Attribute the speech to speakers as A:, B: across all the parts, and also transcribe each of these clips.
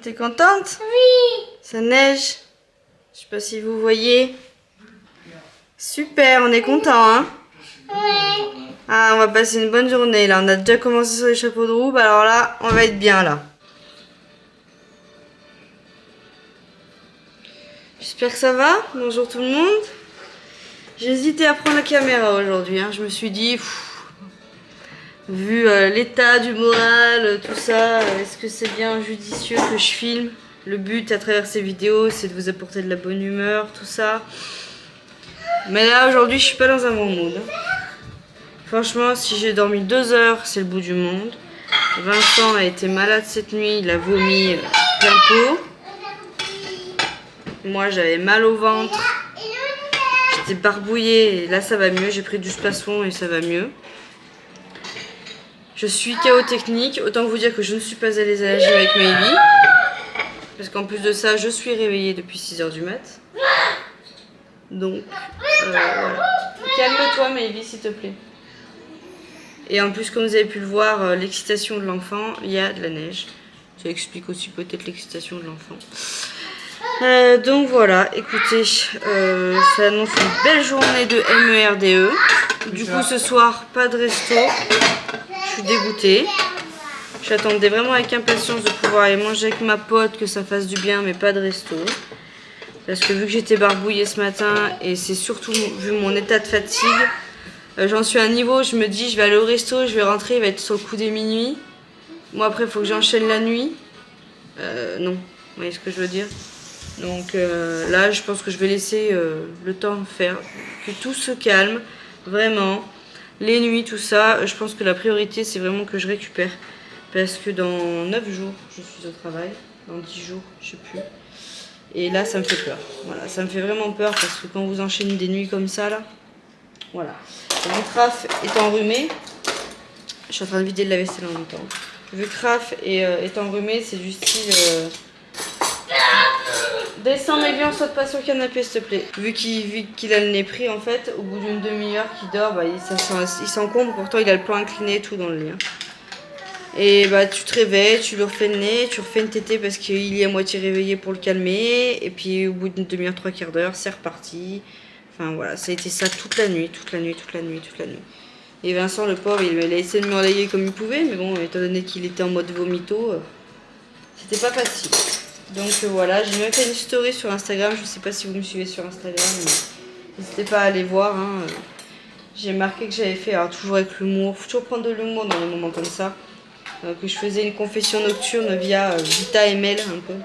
A: T'es contente?
B: Oui.
A: Ça neige. Je sais pas si vous voyez. Super, on est content, hein?
B: Ouais.
A: Ah, on va passer une bonne journée là. On a déjà commencé sur les chapeaux de roue. Alors là, on va être bien là. J'espère que ça va. Bonjour tout le monde. J'ai hésité à prendre la caméra aujourd'hui. Hein. Je me suis dit, vu l'état du moral, tout ça, est-ce que c'est bien judicieux que je filme? Le but à travers ces vidéos, c'est de vous apporter de la bonne humeur, tout ça. Mais là, aujourd'hui, je suis pas dans un bon mood. Franchement, si j'ai dormi 2 heures, c'est le bout du monde. Vincent a été malade cette nuit, il a vomi plein pot. Moi, j'avais mal au ventre. J'étais barbouillée et là, ça va mieux. J'ai pris du Spasfon et ça va mieux. Je suis KO technique. Autant vous dire que je ne suis pas allée à la gym avec Maëlie. Parce qu'en plus de ça, je suis réveillée depuis 6 h du mat. Donc, voilà. Calme-toi, Maëlie, s'il te plaît. Et en plus, comme vous avez pu le voir, l'excitation de l'enfant, il y a de la neige. Ça explique aussi peut-être l'excitation de l'enfant. Donc voilà, écoutez, ça annonce une belle journée de MERDE. Du coup, ce soir, pas de resto. Je suis dégoûtée. J'attendais vraiment avec impatience de pouvoir aller manger avec ma pote, que ça fasse du bien, mais pas de resto. Parce que vu que j'étais barbouillée ce matin, et c'est surtout vu mon état de fatigue, j'en suis à un niveau où je me dis je vais aller au resto, je vais rentrer, il va être sur le coup des minuit. Moi après il faut que j'enchaîne la nuit. Non, vous voyez ce que je veux dire. Donc là je pense que je vais laisser le temps faire, que tout se calme, vraiment. Les nuits, tout ça, je pense que la priorité c'est vraiment que je récupère. Parce que dans 9 jours je suis au travail, dans 10 jours je sais plus. Et là ça me fait peur, voilà, ça me fait vraiment peur parce que quand vous enchaînez des nuits comme ça là, voilà. Vu que Raph est enrhumé, je suis en train de vider le lave-vaisselle en même temps. Vu que Raph est enrhumé, c'est du style... Descends mes vieux, on saute pas sur le canapé s'il te plaît. Vu qu'il a le nez pris en fait, au bout d'une demi-heure qu'il dort, bah, il s'encombre, pourtant il a le plan incliné et tout dans le lit. Hein. Et bah tu te réveilles, tu lui refais le nez, tu refais une tétée parce qu'il est à moitié réveillé pour le calmer. Et puis au bout d'une demi-heure, 3/4 d'heure, c'est reparti. Enfin voilà, ça a été ça toute la nuit. Et Vincent, le pauvre, il a essayé de me relayer comme il pouvait. Mais bon, étant donné qu'il était en mode vomito, c'était pas facile. Donc voilà, j'ai même fait une story sur Instagram. Je sais pas si vous me suivez sur Instagram, mais n'hésitez pas à aller voir. Hein. J'ai marqué que j'avais fait, alors toujours avec l'humour, faut toujours prendre de l'humour dans les moments comme ça. Que je faisais une confession nocturne via Vita ML un peu.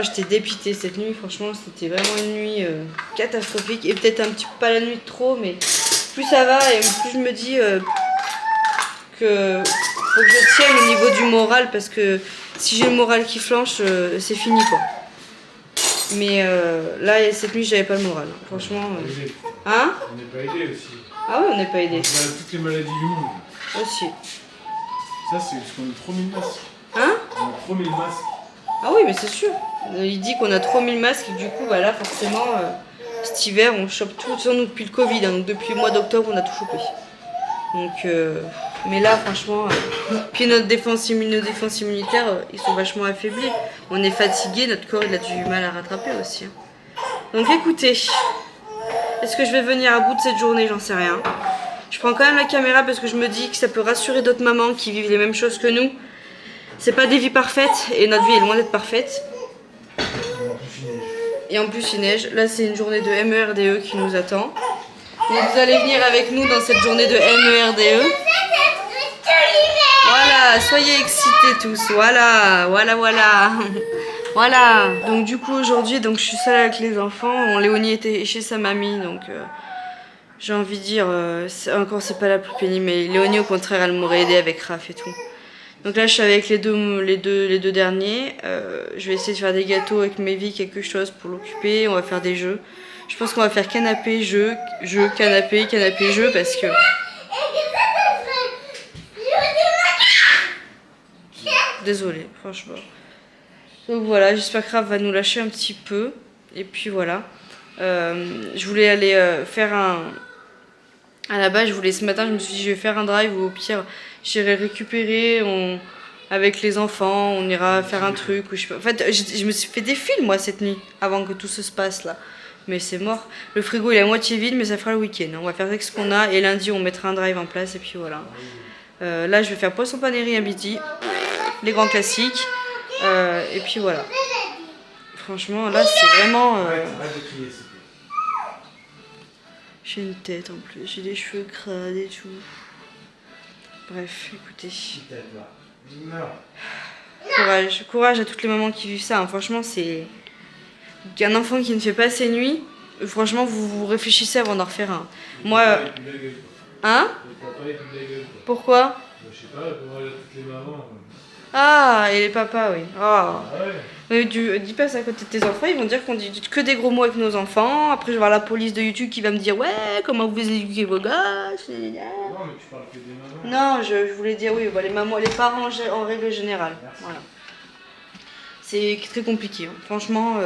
A: J'étais dépitée cette nuit, franchement c'était vraiment une nuit catastrophique. Et peut-être un petit peu pas la nuit de trop, mais plus ça va et plus je me dis que faut que je tienne au niveau du moral parce que si j'ai le moral qui flanche, c'est fini quoi. Mais là cette nuit j'avais pas le moral, hein. Franchement. Hein?
C: On n'est pas aidé aussi.
A: Ah oui on n'est pas aidé.
C: On a toutes les maladies du monde.
A: Aussi.
C: Ça c'est parce qu'on a trop mis de masques.
A: Hein?
C: On a trop mis de masques.
A: Ah oui mais c'est sûr. Il dit qu'on a trop mis le masque et du coup bah là forcément cet hiver on chope tout sur nous depuis le Covid. Hein, donc depuis le mois d'octobre on a tout chopé. Donc mais là franchement puis notre défense immunitaire ils sont vachement affaiblis. On est fatigué, notre corps il a du mal à rattraper aussi. Hein. Donc écoutez, est-ce que je vais venir à bout de cette journée? J'en sais rien. Je prends quand même la caméra parce que je me dis que ça peut rassurer d'autres mamans qui vivent les mêmes choses que nous. C'est pas des vies parfaites et notre vie est loin d'être parfaite. Et en plus il neige. Là c'est une journée de MERDE qui nous attend. Donc vous allez venir avec nous dans cette journée de MERDE. Voilà, soyez excités tous. Voilà. Voilà. Donc du coup aujourd'hui je suis seule avec les enfants. Léonie était chez sa mamie donc j'ai envie de dire encore c'est pas la plus pénible mais Léonie au contraire elle m'aurait aidé avec Raph et tout. Donc là je suis avec les deux derniers. Je vais essayer de faire des gâteaux avec Mévi, quelque chose pour l'occuper. On va faire des jeux. Je pense qu'on va faire canapé, jeu, canapé, jeu parce que... Désolée, franchement. Donc voilà, j'espère que Raph va nous lâcher un petit peu. Et puis voilà. Je voulais aller faire un... À la base, ce matin, je me suis dit je vais faire un drive ou au pire, j'irai récupérer avec les enfants, on ira faire un truc. Ou je sais pas. En fait, je me suis fait des films moi cette nuit avant que tout se passe là. Mais c'est mort. Le frigo il est à moitié vide, mais ça fera le week-end. On va faire avec ce qu'on a et lundi on mettra un drive en place et puis voilà. Là, je vais faire poisson panéri à midi, les grands classiques. Et puis voilà. Franchement, là c'est vraiment.
C: Arrête de crier, s'il te plaît.
A: J'ai une tête en plus, j'ai les cheveux crades et tout. Bref, écoutez. Courage à toutes les mamans qui vivent ça. Hein. Franchement, c'est un enfant qui ne fait pas ses nuits. Franchement, vous réfléchissez avant d'en refaire un. Moi, hein? Pourquoi?
C: Je sais pas, courage à toutes les mamans.
A: Ah, et les papas, oui. Oh.
C: Ah ouais.
A: Mais dis pas ça à côté de tes enfants, ils vont dire qu'on dit que des gros mots avec nos enfants. Après, je vais voir la police de YouTube qui va me dire ouais, comment vous éduquez vos gosses.
C: Non, mais tu parles que des mamans.
A: Non, je voulais dire oui, bah, les mamans, les parents en règle générale. Voilà. C'est très compliqué. Hein. Franchement,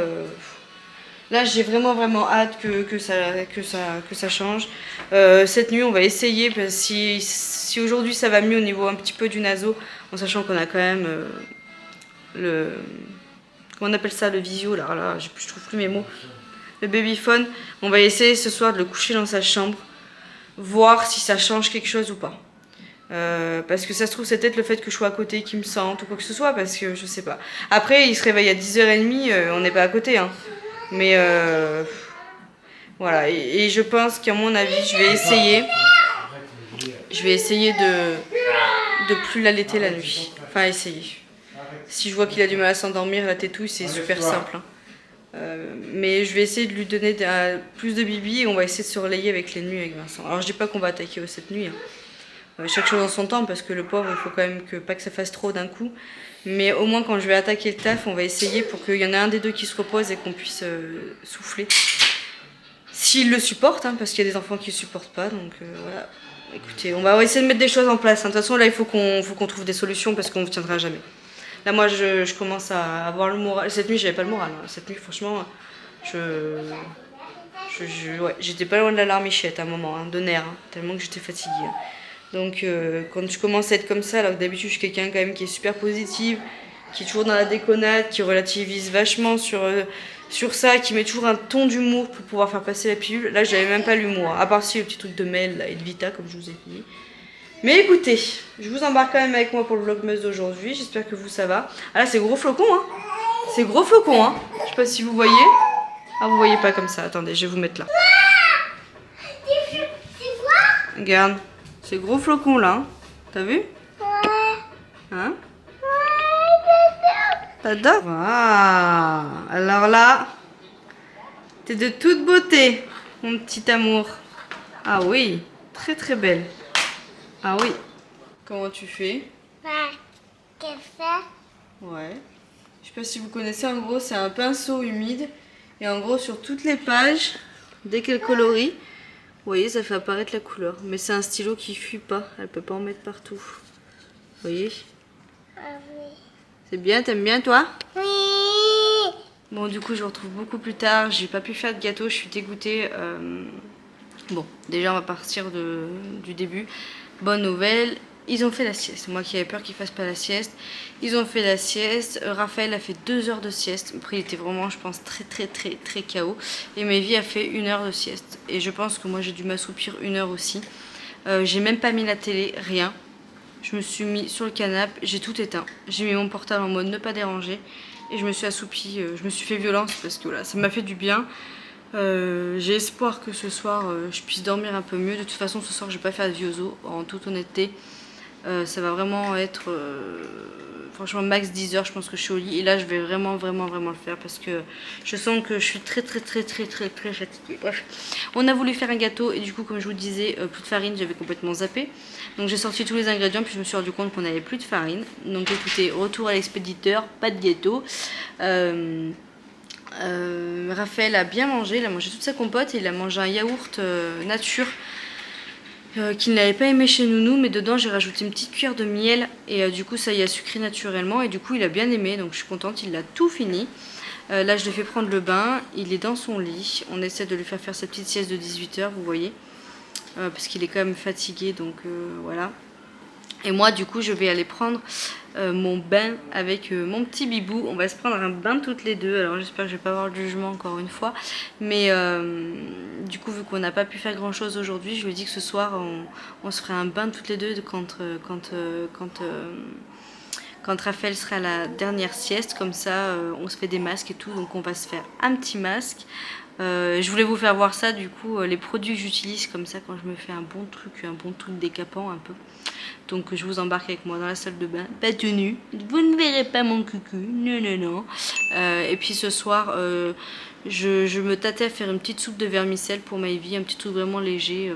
A: là, j'ai vraiment hâte que ça change. Cette nuit, on va essayer. Parce que si aujourd'hui ça va mieux au niveau un petit peu du naso, en sachant qu'on a quand même comment on appelle ça, le visio, là, je trouve plus mes mots. Le babyphone, on va essayer ce soir de le coucher dans sa chambre, voir si ça change quelque chose ou pas. Parce que ça se trouve, c'est peut-être le fait que je sois à côté qui me sente ou quoi que ce soit, parce que je sais pas. Après, il se réveille à 10h30, on n'est pas à côté, hein. Mais voilà, et je pense qu'à mon avis, je vais essayer de plus l'allaiter la nuit. Enfin, essayer. Si je vois qu'il a du mal à s'endormir, la tétouille, c'est super simple. Hein. Mais je vais essayer de lui donner plus de bibi et on va essayer de se relayer avec les nuits avec Vincent. Alors je dis pas qu'on va attaquer cette nuit. Hein. Chaque chose en son temps parce que le pauvre, il faut quand même pas que ça fasse trop d'un coup. Mais au moins quand je vais attaquer le taf, on va essayer pour qu'il y en ait un des deux qui se repose et qu'on puisse souffler. S'il le supporte, hein, parce qu'il y a des enfants qui ne supportent pas. Donc voilà. Écoutez, on va essayer de mettre des choses en place. Hein. De toute façon, là, il faut qu'on trouve des solutions parce qu'on ne tiendra jamais. Là, moi, je commence à avoir le moral. Cette nuit, j'avais pas le moral. Hein. Cette nuit, franchement, ouais, j'étais pas loin de la larmichette à un moment, hein, de nerfs, hein, tellement que j'étais fatiguée. Hein. Donc, quand je commence à être comme ça, alors que d'habitude, je suis quelqu'un quand même qui est super positive, qui est toujours dans la déconnade, qui relativise vachement sur ça, qui met toujours un ton d'humour pour pouvoir faire passer la pilule. Là, j'avais même pas l'humour, à part si le petit truc de Mel là, et de Vita, comme je vous ai dit. Mais écoutez, je vous embarque quand même avec moi pour le vlogmas d'aujourd'hui. J'espère que vous, ça va. Ah là, c'est gros flocon, hein. C'est gros flocon, hein. Je sais pas si vous voyez. Ah, vous voyez pas comme ça. Attendez, je vais vous mettre là. Regarde. C'est gros flocon, là. Hein. T'as vu? Hein? T'adores? Ah. Alors là, t'es de toute beauté, mon petit amour. Ah oui, très très belle. Ah oui. Comment tu fais? Ouais. Je sais pas si vous connaissez, en gros, c'est un pinceau humide. Et en gros, sur toutes les pages, dès qu'elle colorie, vous voyez, ça fait apparaître la couleur. Mais c'est un stylo qui fuit pas. Elle peut pas en mettre partout. Vous voyez? Ah oui. C'est bien, t'aimes bien, toi? Oui. Bon, du coup, je vous retrouve beaucoup plus tard. J'ai pas pu faire de gâteau, je suis dégoûtée. Bon, déjà, on va partir du début. Bonne nouvelle, ils ont fait la sieste. Moi qui avais peur qu'ils fassent pas la sieste. Ils ont fait la sieste. Raphaël a fait 2 heures de sieste. Après, il était vraiment, je pense, très KO. Et Mévi a fait 1 heure de sieste. Et je pense que moi, j'ai dû m'assoupir 1 heure aussi. J'ai même pas mis la télé, rien. Je me suis mis sur le canapé, j'ai tout éteint. J'ai mis mon portable en mode ne pas déranger. Et je me suis assoupie, je me suis fait violence parce que voilà, ça m'a fait du bien. J'ai espoir que ce soir je puisse dormir un peu mieux. De toute façon, ce soir je vais pas faire de vioso, en toute honnêteté. Ça va vraiment être... franchement max 10 heures je pense que je suis au lit. Et là je vais vraiment le faire parce que je sens que je suis très fatiguée. Bref, on a voulu faire un gâteau et du coup comme je vous disais, plus de farine, j'avais complètement zappé. Donc j'ai sorti tous les ingrédients puis je me suis rendu compte qu'on n'avait plus de farine. Donc écoutez, retour à l'expéditeur, pas de gâteau. Raphaël a bien mangé, il a mangé toute sa compote et il a mangé un yaourt nature qu'il n'avait pas aimé chez Nounou, mais dedans j'ai rajouté une petite cuillère de miel et du coup ça y a sucré naturellement et du coup il a bien aimé, donc je suis contente, il a tout fini. Là je l'ai fait prendre le bain, il est dans son lit, on essaie de lui faire sa petite sieste de 18 h, vous voyez, parce qu'il est quand même fatigué, donc voilà. Et moi du coup je vais aller prendre mon bain avec mon petit bibou. On va se prendre un bain toutes les deux. Alors j'espère que je vais pas avoir le jugement encore une fois. Mais du coup vu qu'on n'a pas pu faire grand chose aujourd'hui, je lui ai dit que ce soir on se ferait un bain toutes les deux quand Raphaël sera à la dernière sieste. Comme ça on se fait des masques et tout. Donc on va se faire un petit masque. Je voulais vous faire voir ça du coup, les produits que j'utilise comme ça quand je me fais un bon truc décapant un peu. Donc je vous embarque avec moi dans la salle de bain, pas tenue, vous ne verrez pas mon cucu, non. Et puis ce soir, je me tâtais à faire une petite soupe de vermicelle pour Maëvy, un petit truc vraiment léger.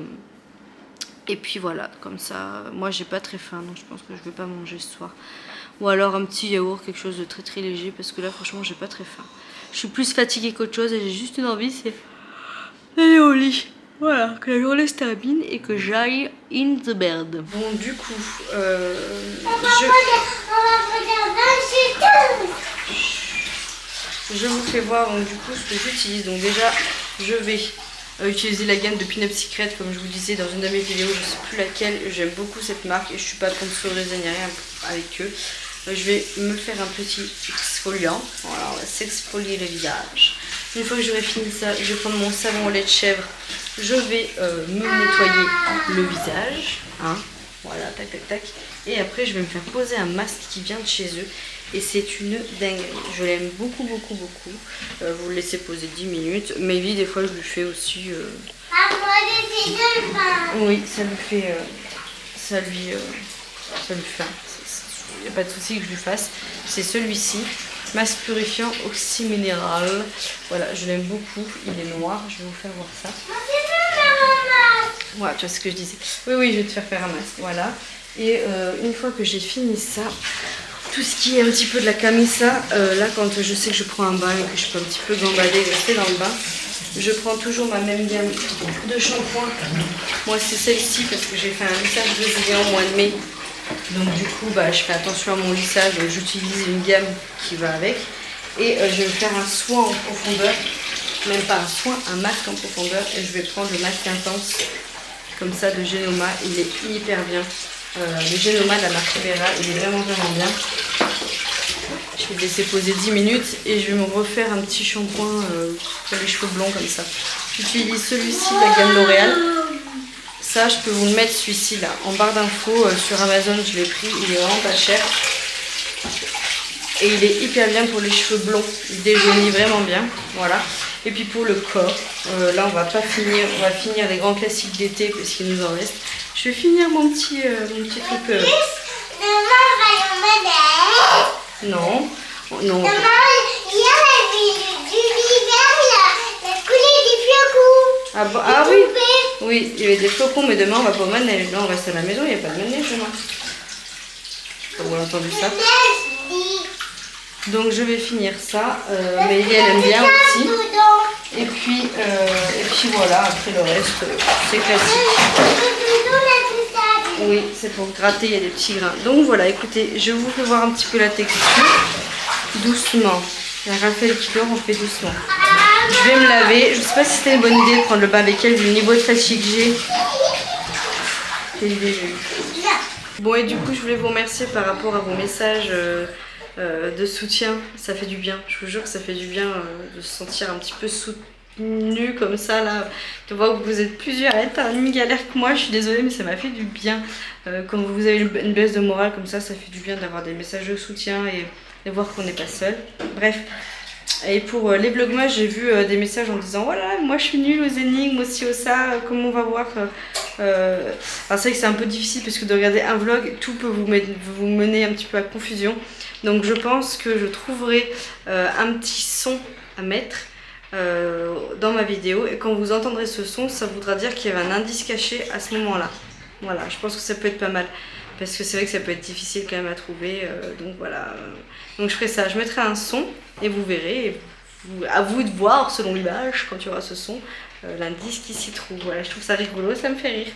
A: Et puis voilà, comme ça, moi j'ai pas très faim, donc je pense que je vais pas manger ce soir. Ou alors un petit yaourt, quelque chose de très léger, parce que là franchement j'ai pas très faim. Je suis plus fatiguée qu'autre chose et j'ai juste une envie, c'est d'aller au lit. Voilà, que la journée se termine et que j'aille in the bed. Bon, du coup, je vous fais voir donc, du coup ce que j'utilise. Donc déjà, je vais utiliser la gamme de Pin Up Secret, comme je vous disais dans une de mes vidéos, je sais plus laquelle. J'aime beaucoup cette marque et je suis pas sponsorisée ni rien avec eux. Je vais me faire un petit exfoliant. Voilà, on va s'exfolier le visage. Une fois que j'aurai fini ça, je vais prendre mon savon au lait de chèvre. Je vais me nettoyer le visage. Hein. Voilà, tac. Et après, je vais me faire poser un masque qui vient de chez eux. Et c'est une dinguerie. Je l'aime beaucoup. Vous le laissez poser 10 minutes. Maybe, des fois, je lui fais aussi... Oui, ça lui fait... ça lui fait... Il n'y a pas de souci que je lui fasse. C'est celui-ci. Masque purifiant oxyminéral. Voilà, je l'aime beaucoup. Il est noir. Je vais vous faire voir ça. Voilà, tu vois ce que je disais. Oui, je vais te faire un masque. Voilà. Et une fois que j'ai fini ça, tout ce qui est un petit peu de la camisa, là quand je sais que je prends un bain et que je peux un petit peu gambader, rester dans le bain, je prends toujours ma même gamme de shampoing. Moi c'est celle-ci parce que j'ai fait un lissage brésilien au mois de mai. Donc du coup je fais attention à mon lissage, j'utilise une gamme qui va avec. Et je vais faire un soin en profondeur, même pas un soin, un masque en profondeur. Et je vais prendre le masque intense, comme ça de Genoma, il est hyper bien. Le Genoma de la marque Vera, il est vraiment bien. Je vais le laisser poser 10 minutes et je vais me refaire un petit shampoing pour les cheveux blonds comme ça. J'utilise celui-ci de la gamme L'Oréal. Ça, je peux vous le mettre celui-ci là en barre d'infos sur Amazon, je l'ai pris, il est vraiment pas cher. Et il est hyper bien pour les cheveux blonds, il déjaunit vraiment bien, voilà. Et puis pour le corps, là on va pas finir, on va finir les grands classiques d'été parce qu'il nous en reste. Je vais finir mon petit truc. Non.
B: Maman, il y a l'univers là, la coulée des flocons.
A: Ah, bon, ah oui. Oui, il y avait des flocons, mais demain on va pas au manège. Là on reste à la maison, il n'y a pas de manège demain. Vous avez entendu ça? Donc je vais finir ça. Mais elle aime bien aussi. Et puis voilà, après le reste, c'est classique. Oui, c'est pour gratter, il y a des petits grains. Donc voilà, écoutez, je vous fais voir un petit peu la texture. Doucement. Il y a Raphaël qui dort, on fait doucement. Je vais me laver. Je sais pas si c'était une bonne idée de prendre le bain avec elle, vu le niveau de fatigue que j'ai. Quelle idée j'ai eu. Bon, et du coup, je voulais vous remercier par rapport à vos messages de soutien. Ça fait du bien. Je vous jure que ça fait du bien de se sentir un petit peu soutenu comme ça, là. De voir que vous êtes plusieurs à être à la même galère que moi. Je suis désolée, mais ça m'a fait du bien. Quand vous avez une baisse de morale comme ça fait du bien d'avoir des messages de soutien et de voir qu'on n'est pas seul. Bref. Et pour les vlogmas, j'ai vu des messages en disant voilà, moi je suis nulle aux énigmes, aussi au ça, comment on va voir. Alors c'est vrai que c'est un peu difficile parce que de regarder un vlog, tout peut vous mener un petit peu à confusion. Donc je pense que je trouverai un petit son à mettre dans ma vidéo. Et quand vous entendrez ce son, ça voudra dire qu'il y avait un indice caché à ce moment-là. Voilà, je pense que ça peut être pas mal. Parce que c'est vrai que ça peut être difficile quand même à trouver. Donc voilà. Donc je ferai ça, je mettrai un son et vous verrez. Et à vous de voir selon l'image, quand il y aura ce son, l'indice qui s'y trouve. Voilà, je trouve ça rigolo, ça me fait rire.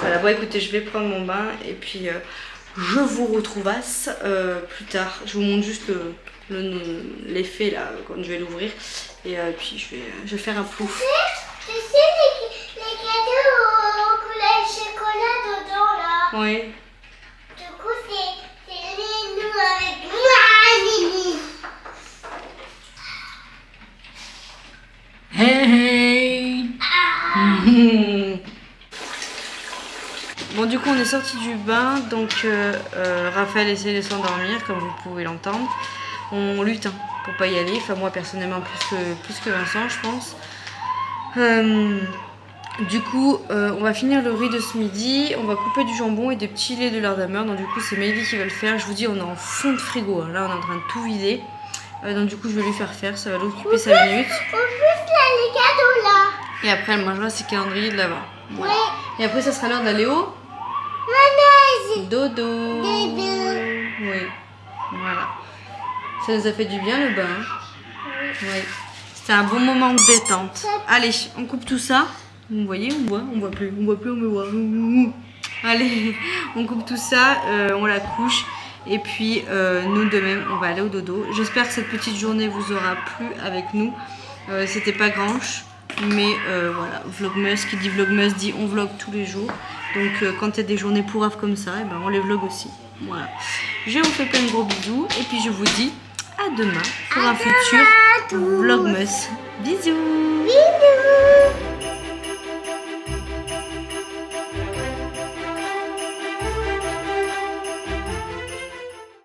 A: Voilà, bon écoutez, je vais prendre mon bain et puis je vous retrouvasse plus tard. Je vous montre juste l'effet là quand je vais l'ouvrir. Et puis je vais faire un plouf.
B: Tu sais les cadeaux au couleur chocolat dedans là.
A: Oui.
B: Du coup c'est les nous avec moi.
A: Hey, hey. Bon du coup on est sorti du bain, donc Raphaël essaie de s'endormir comme vous pouvez l'entendre. On lutte hein, pour pas y aller, enfin moi personnellement plus que Vincent je pense. Du coup on va finir le riz de ce midi, on va couper du jambon et des petits laits de l'ardameur. Donc du coup c'est Maëlie qui va le faire, je vous dis on est en fond de frigo, hein. Là on est en train de tout vider. Donc du coup je vais lui faire faire, ça va l'occuper 5 minutes.
B: En plus là les cadeaux là.
A: Et après elle mangera ses calendriers de l'avant. Voilà.
B: Ouais.
A: Et après ça sera l'heure d'aller au
B: Manège.
A: dodo.
B: Dodo.
A: Oui, voilà. Ça nous a fait du bien le bain. Oui. C'était un bon moment de détente. Allez, on coupe tout ça. Vous voyez, on voit plus, on me voit. Allez, on coupe tout ça, on la couche. Et puis nous de même, on va aller au dodo. J'espère que cette petite journée vous aura plu avec nous. C'était pas granche, mais voilà, Vlogmas, qui dit Vlogmas dit on vlog tous les jours. Donc quand il y a des journées pourraves comme ça, et ben, on les vlog aussi. Voilà. Je vous fais plein de gros bisous et puis je vous dis à demain pour un futur Vlogmas. Bisous.